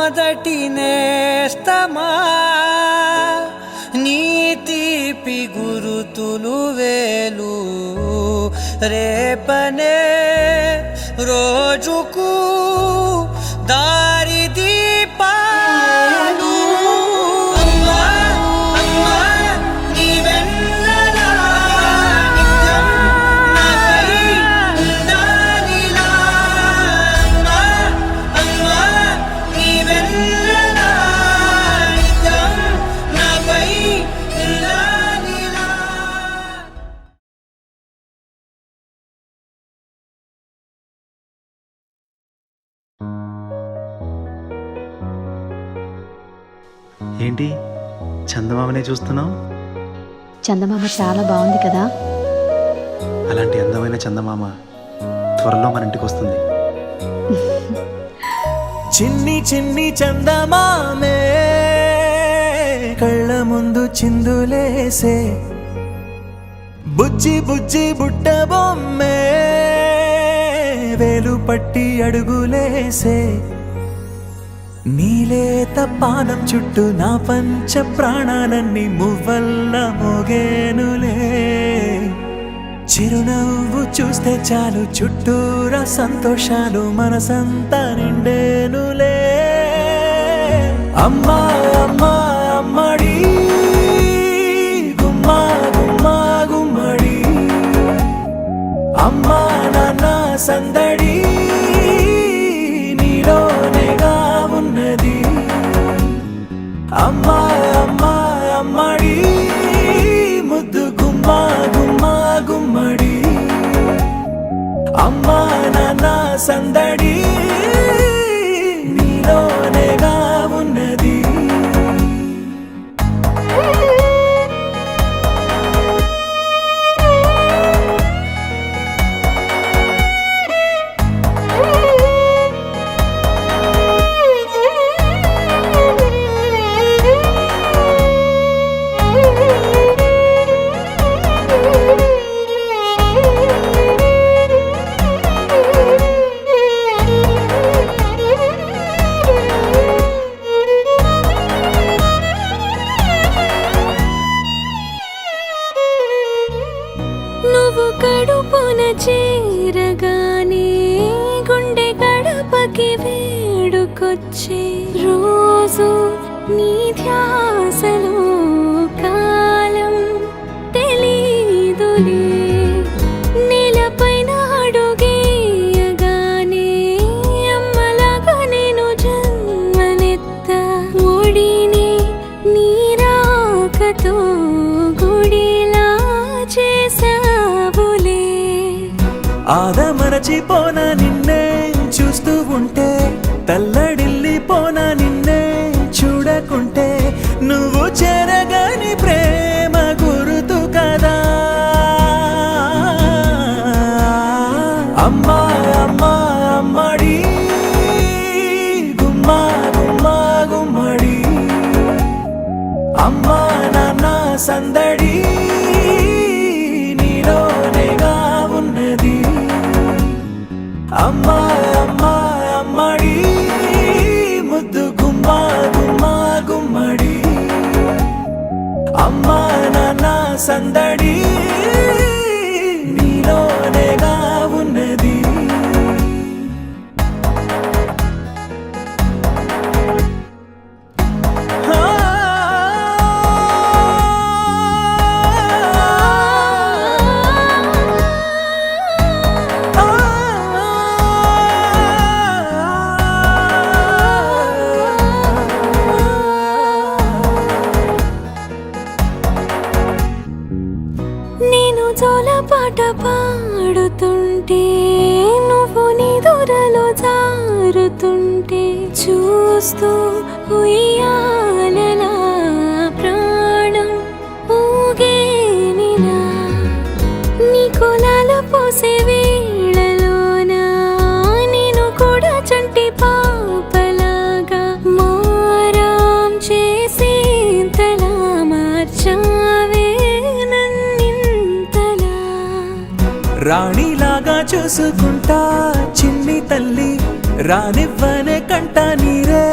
మొదటి నేస్తమా నీ తీపి గురుతులు వేలు రేపనే రోజుకు దారి దీపాలు అమ్మా అమ్మా నీ వెన్నెలా నిత్యం నాపై ఉండాలిలా అమ్మా అమ్మా నీ వెన్నెలా నిత్యం నాపై ఉండాలిలా. ఏంటి చందమామనే చూస్తున్నావు? చందమామ చాలా బాగుంది కదా. అలాంటి అందమైన చందమామ త్వరలో మన ఇంటికి వస్తుంది. చిన్ని చిన్ని చందమామే కళ్ళ ముందు చిందులేసే బుజ్జి బుజ్జి బుట్ట బొమ్మే వేలు పట్టి అడుగులేసే నీలేత పానం చుట్టూ నా పంచ ప్రాణాలన్నీ మువ్వల్ల మోగేనులే చిరునవ్వు చూస్తే చాలు చుట్టూరా సంతోషాలు మనసంతా నిండేనులే అమ్మా అమ్మా అమ్మడి గుమ్మా గుమ్మా గుమ్మడి అమ్మా నాన్న సందడి నీలోనేగా ఉన్నది అమ్మా అమ్మా అమ్మడి ముద్దు గుమ్మా గుమ్మా గుమ్మడి అమ్మా నాన్న సందడి నీలోనేగా ఉన్నది. నువ్వు కడుపున చేరగానే గుండె గడపకి వేడుకొచ్చే రోజు నీ ధ్యాసలో కాలం తెలీదులే నేలపైన అడుగేయగానే అమ్మలాగా నేను జన్మనెత్త ఒడిని నీ రాకతో గుడిలా చేసావులే ఆదమరచిపోనా నిన్నే చూస్తూ ఉంటే తల్లడిల్లిపోనా నిన్నే చూడకుంటే నువ్వు చెరగని ప్రేమ గురుతు కదా అమ్మా అమ్మా అమ్మడి గుమ్మా గుమ్మా గుమ్మడి అమ్మా నాన్న సందడి నీలోనేగా ఉన్నది అమ్మా అమ్మా అమ్మడి ముద్దు గుమ్మా గుమ్మా గుమ్మడి అమ్మా నాన్న సందడి నీలోనేగా ఉన్నది. నేను జోలపాట పాడుతుంటే నువ్వు నీ దూరలో జారుతుంటే చూస్తూ ఉయ్యాలలా ప్రాణం ఊగేనిలా నీ కులాలు పోసే వేళలోనా నేను కూడా చంటి పాపలాగా మారాం చేసి తలా మార్చావే నన్నింతలా రాణిలాగా చూసుకుంటా చిన్ని తల్లి రానివ్వనే కంట నీరే